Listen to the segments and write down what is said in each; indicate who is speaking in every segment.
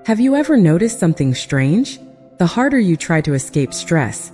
Speaker 1: Have you ever noticed something strange? The harder you try to escape stress,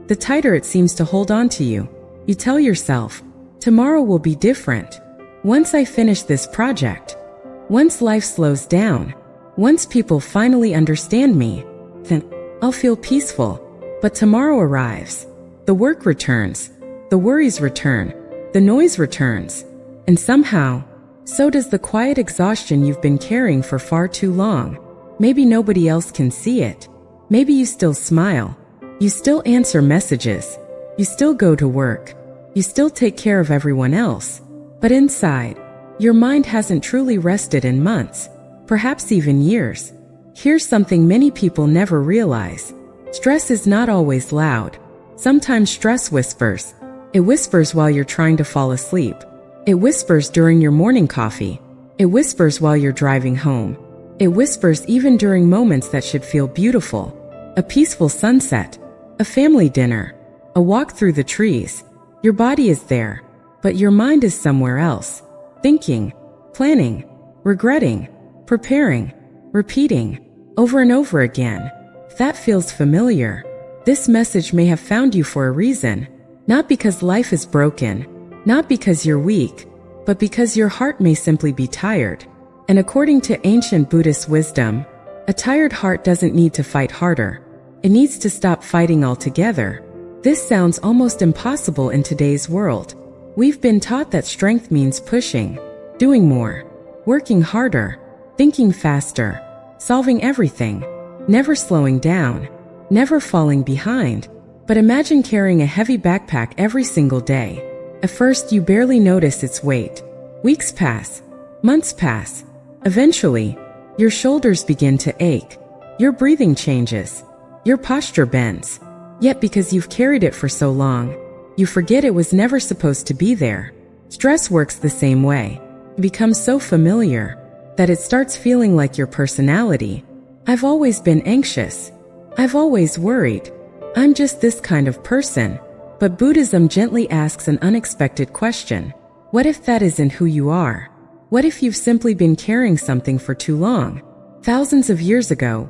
Speaker 1: the tighter it seems to hold on to you. You tell yourself, tomorrow will be different. Once I finish this project, once life slows down, once people finally understand me, then I'll feel peaceful. But tomorrow arrives. The work returns. The worries return. The noise returns. And somehow, so does the quiet exhaustion you've been carrying for far too long. Maybe nobody else can see it. Maybe you still smile. You still answer messages. You still go to work. You still take care of everyone else. But inside, your mind hasn't truly rested in months, perhaps even years. Here's something many people never realize. Stress is not always loud. Sometimes stress whispers. It whispers while you're trying to fall asleep. It whispers during your morning coffee. It whispers while you're driving home. It whispers even during moments that should feel beautiful. A peaceful sunset, a family dinner, a walk through the trees. Your body is there, but your mind is somewhere else. Thinking, planning, regretting, preparing, repeating, over and over again. If that feels familiar, this message may have found you for a reason. Not because life is broken, not because you're weak, but because your heart may simply be tired. And according to ancient Buddhist wisdom, a tired heart doesn't need to fight harder. It needs to stop fighting altogether. This sounds almost impossible in today's world. We've been taught that strength means pushing, doing more, working harder, thinking faster, solving everything, never slowing down, never falling behind. But imagine carrying a heavy backpack every single day. At first, you barely notice its weight. Weeks pass, months pass. Eventually, your shoulders begin to ache. Your breathing changes. Your posture bends. Yet because you've carried it for so long, you forget it was never supposed to be there. Stress works the same way. It becomes so familiar that it starts feeling like your personality. I've always been anxious. I've always worried. I'm just this kind of person. But Buddhism gently asks an unexpected question. What if that isn't who you are? What if you've simply been carrying something for too long? Thousands of years ago,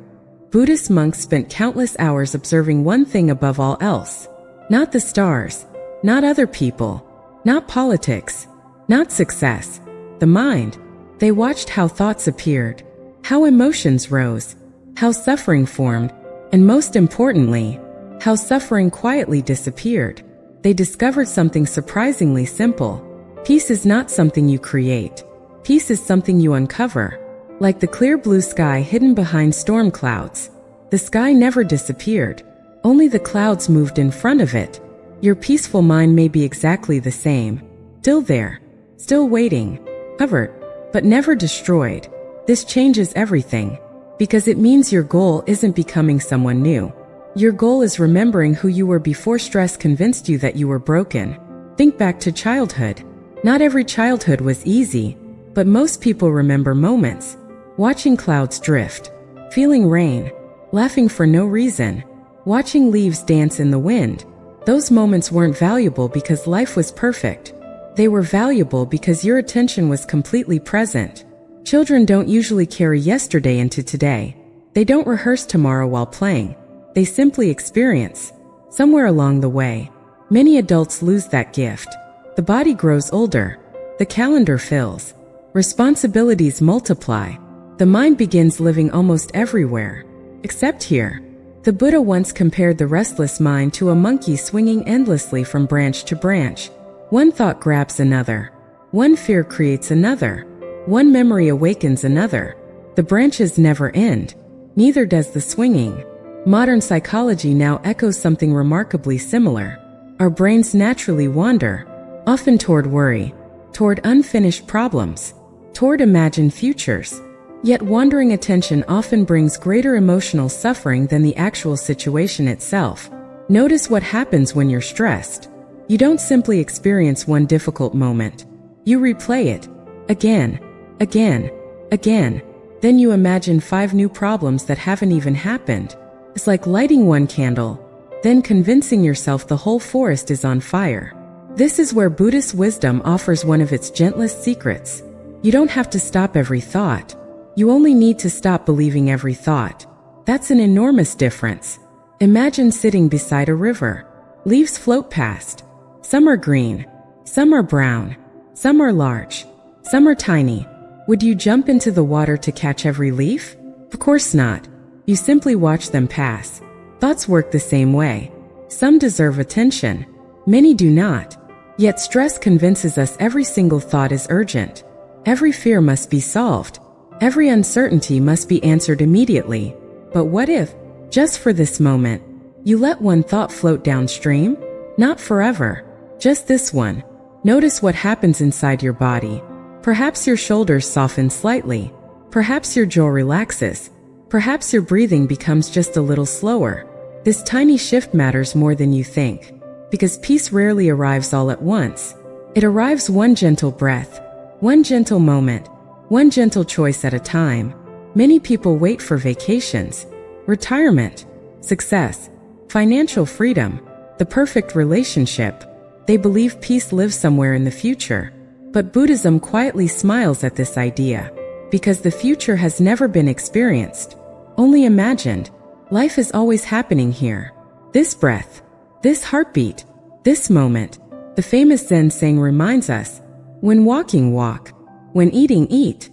Speaker 1: Buddhist monks spent countless hours observing one thing above all else. Not the stars, not other people, not politics, not success. The mind. They watched how thoughts appeared, how emotions rose, how suffering formed, and most importantly, how suffering quietly disappeared. They discovered something surprisingly simple. Peace is not something you create. Peace is something you uncover. Like the clear blue sky hidden behind storm clouds. The sky never disappeared. Only the clouds moved in front of it. Your peaceful mind may be exactly the same. Still there. Still waiting. Covered. But never destroyed. This changes everything. Because it means your goal isn't becoming someone new. Your goal is remembering who you were before stress convinced you that you were broken. Think back to childhood. Not every childhood was easy, but most people remember moments. Watching clouds drift, feeling rain, laughing for no reason, watching leaves dance in the wind. Those moments weren't valuable because life was perfect. They were valuable because your attention was completely present. Children don't usually carry yesterday into today. They don't rehearse tomorrow while playing. They simply experience. Somewhere along the way, many adults lose that gift. The body grows older. The calendar fills. Responsibilities multiply. The mind begins living almost everywhere, except here. The Buddha once compared the restless mind to a monkey swinging endlessly from branch to branch. One thought grabs another. One fear creates another. One memory awakens another. The branches never end. Neither does the swinging. Modern psychology now echoes something remarkably similar. Our brains naturally wander, often toward worry, toward unfinished problems, toward imagined futures. Yet wandering attention often brings greater emotional suffering than the actual situation itself. Notice what happens when you're stressed. You don't simply experience one difficult moment. You replay it. Again, again, again. Then you imagine 5 new problems that haven't even happened. It's like lighting one candle, then convincing yourself the whole forest is on fire. This is where Buddhist wisdom offers one of its gentlest secrets. You don't have to stop every thought. You only need to stop believing every thought. That's an enormous difference. Imagine sitting beside a river. Leaves float past. Some are green. Some are brown. Some are large. Some are tiny. Would you jump into the water to catch every leaf? Of course not. You simply watch them pass. Thoughts work the same way. Some deserve attention. Many do not. Yet stress convinces us every single thought is urgent. Every fear must be solved. Every uncertainty must be answered immediately. But what if, just for this moment, you let one thought float downstream? Not forever. Just this one. Notice what happens inside your body. Perhaps your shoulders soften slightly. Perhaps your jaw relaxes. Perhaps your breathing becomes just a little slower. This tiny shift matters more than you think. Because peace rarely arrives all at once. It arrives one gentle breath, one gentle moment, one gentle choice at a time. Many people wait for vacations, retirement, success, financial freedom, the perfect relationship. They believe peace lives somewhere in the future. But Buddhism quietly smiles at this idea. Because the future has never been experienced, only imagined. Life is always happening here. This breath, this heartbeat, this moment. The famous Zen saying reminds us, when walking, walk. When eating, eat.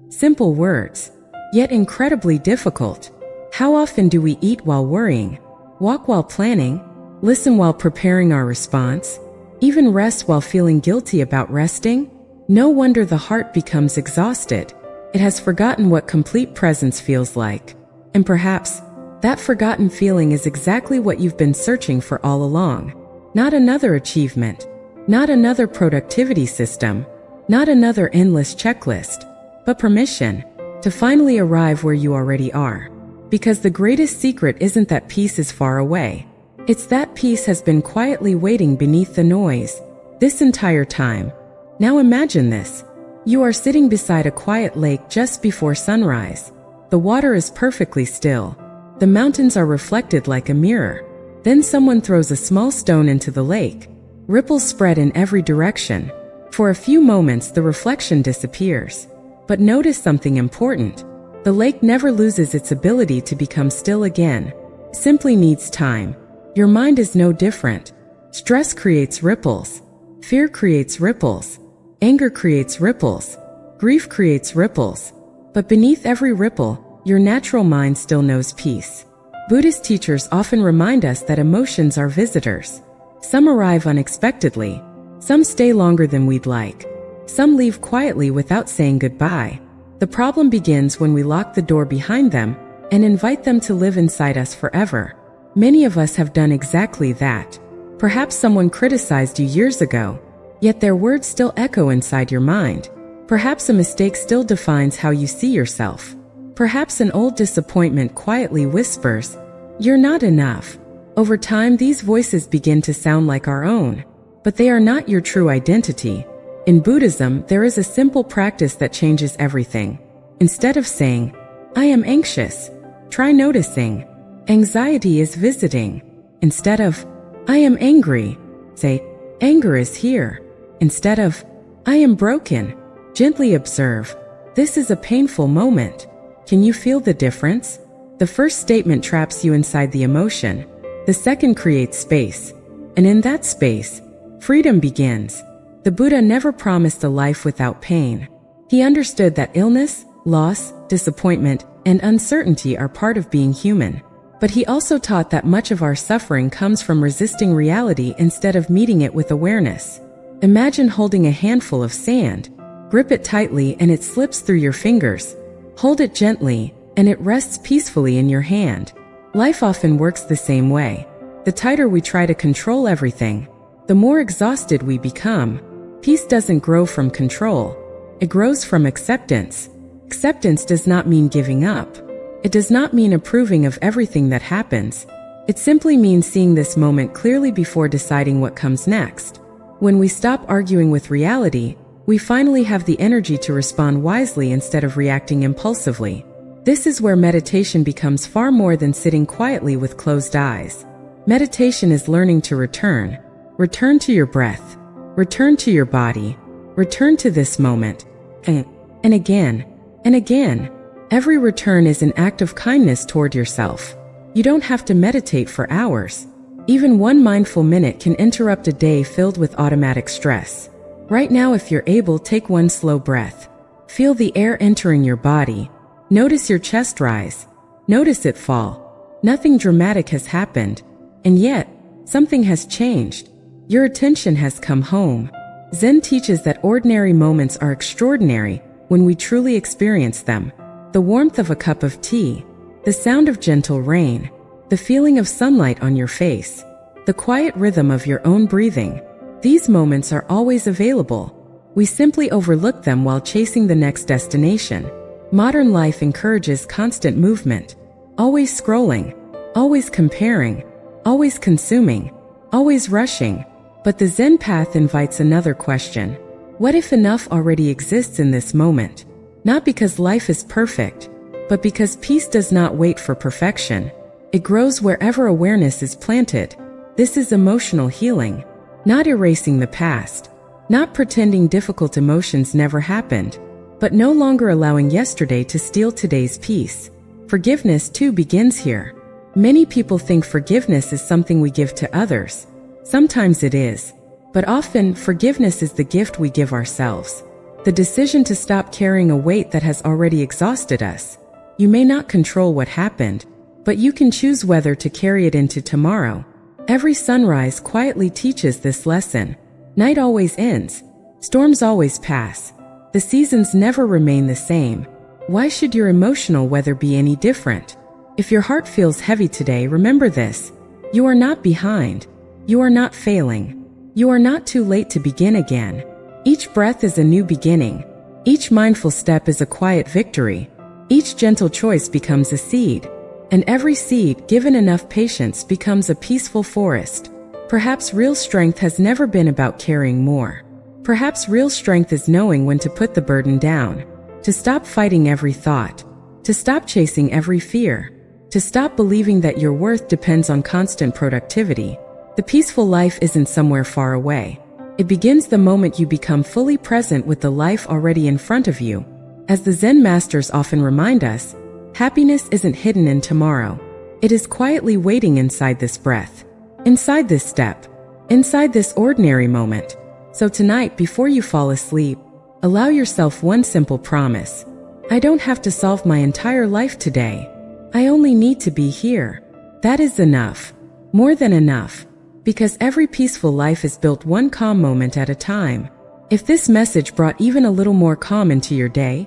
Speaker 1: Simple words, yet incredibly difficult. How often do we eat while worrying? Walk while planning? Listen while preparing our response? Even rest while feeling guilty about resting? No wonder the heart becomes exhausted. It has forgotten what complete presence feels like. And perhaps, that forgotten feeling is exactly what you've been searching for all along. Not another achievement. Not another productivity system. Not another endless checklist. But permission to finally arrive where you already are. Because the greatest secret isn't that peace is far away. It's that peace has been quietly waiting beneath the noise this entire time. Now imagine this. You are sitting beside a quiet lake just before sunrise. The water is perfectly still. The mountains are reflected like a mirror. Then someone throws a small stone into the lake. Ripples spread in every direction. For a few moments the reflection disappears. But notice something important. The lake never loses its ability to become still again. It simply needs time. Your mind is no different. Stress creates ripples. Fear creates ripples. Anger creates ripples. Grief creates ripples. But beneath every ripple, your natural mind still knows peace. Buddhist teachers often remind us that emotions are visitors. Some arrive unexpectedly. Some stay longer than we'd like. Some leave quietly without saying goodbye. The problem begins when we lock the door behind them and invite them to live inside us forever. Many of us have done exactly that. Perhaps someone criticized you years ago, yet their words still echo inside your mind. Perhaps a mistake still defines how you see yourself. Perhaps an old disappointment quietly whispers, "You're not enough." Over time, these voices begin to sound like our own, but they are not your true identity. In Buddhism, there is a simple practice that changes everything. Instead of saying, "I am anxious," try noticing, "Anxiety is visiting." Instead of, "I am angry," say, "Anger is here." Instead of, "I am broken," gently observe, "This is a painful moment." Can you feel the difference? The first statement traps you inside the emotion. The second creates space. And in that space, freedom begins. The Buddha never promised a life without pain. He understood that illness, loss, disappointment, and uncertainty are part of being human. But he also taught that much of our suffering comes from resisting reality instead of meeting it with awareness. Imagine holding a handful of sand. Grip it tightly and it slips through your fingers. Hold it gently, and it rests peacefully in your hand. Life often works the same way. The tighter we try to control everything, the more exhausted we become. Peace doesn't grow from control. It grows from acceptance. Acceptance does not mean giving up. It does not mean approving of everything that happens. It simply means seeing this moment clearly before deciding what comes next. When we stop arguing with reality, we finally have the energy to respond wisely instead of reacting impulsively. This is where meditation becomes far more than sitting quietly with closed eyes. Meditation is learning to return. Return to your breath. Return to your body. Return to this moment. And again. And again. Every return is an act of kindness toward yourself. You don't have to meditate for hours. Even one mindful minute can interrupt a day filled with automatic stress. Right now, if you're able, take one slow breath. Feel the air entering your body. Notice your chest rise. Notice it fall. Nothing dramatic has happened. And yet, something has changed. Your attention has come home. Zen teaches that ordinary moments are extraordinary when we truly experience them. The warmth of a cup of tea, the sound of gentle rain, the feeling of sunlight on your face, the quiet rhythm of your own breathing. These moments are always available. We simply overlook them while chasing the next destination. Modern life encourages constant movement, always scrolling, always comparing, always consuming, always rushing. But the Zen path invites another question. What if enough already exists in this moment? Not because life is perfect, but because peace does not wait for perfection. It grows wherever awareness is planted. This is emotional healing, not erasing the past, not pretending difficult emotions never happened, but no longer allowing yesterday to steal today's peace. Forgiveness too begins here. Many people think forgiveness is something we give to others. Sometimes it is, but often forgiveness is the gift we give ourselves. The decision to stop carrying a weight that has already exhausted us. You may not control what happened, but you can choose whether to carry it into tomorrow. Every sunrise quietly teaches this lesson. Night always ends. Storms always pass. The seasons never remain the same. Why should your emotional weather be any different? If your heart feels heavy today, remember this. You are not behind. You are not failing. You are not too late to begin again. Each breath is a new beginning. Each mindful step is a quiet victory. Each gentle choice becomes a seed. And every seed, given enough patience, becomes a peaceful forest. Perhaps real strength has never been about carrying more. Perhaps real strength is knowing when to put the burden down. To stop fighting every thought. To stop chasing every fear. To stop believing that your worth depends on constant productivity. The peaceful life isn't somewhere far away. It begins the moment you become fully present with the life already in front of you. As the Zen masters often remind us, happiness isn't hidden in tomorrow. It is quietly waiting inside this breath, inside this step, inside this ordinary moment. So tonight, before you fall asleep, allow yourself one simple promise. I don't have to solve my entire life today. I only need to be here. That is enough. More than enough. Because every peaceful life is built one calm moment at a time. If this message brought even a little more calm into your day,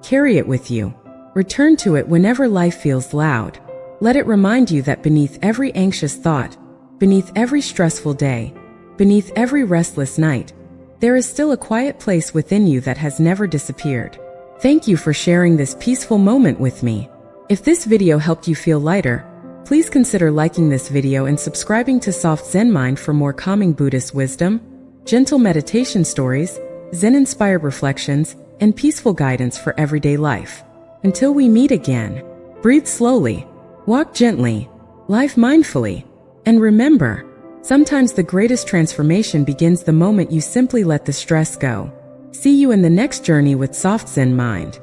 Speaker 1: carry it with you. Return to it whenever life feels loud. Let it remind you that beneath every anxious thought, beneath every stressful day, beneath every restless night, there is still a quiet place within you that has never disappeared. Thank you for sharing this peaceful moment with me. If this video helped you feel lighter, please consider liking this video and subscribing to Soft Zen Mind for more calming Buddhist wisdom, gentle meditation stories, Zen-inspired reflections, and peaceful guidance for everyday life. Until we meet again, breathe slowly, walk gently, live mindfully, and remember, sometimes the greatest transformation begins the moment you simply let the stress go. See you in the next journey with Soft Zen Mind.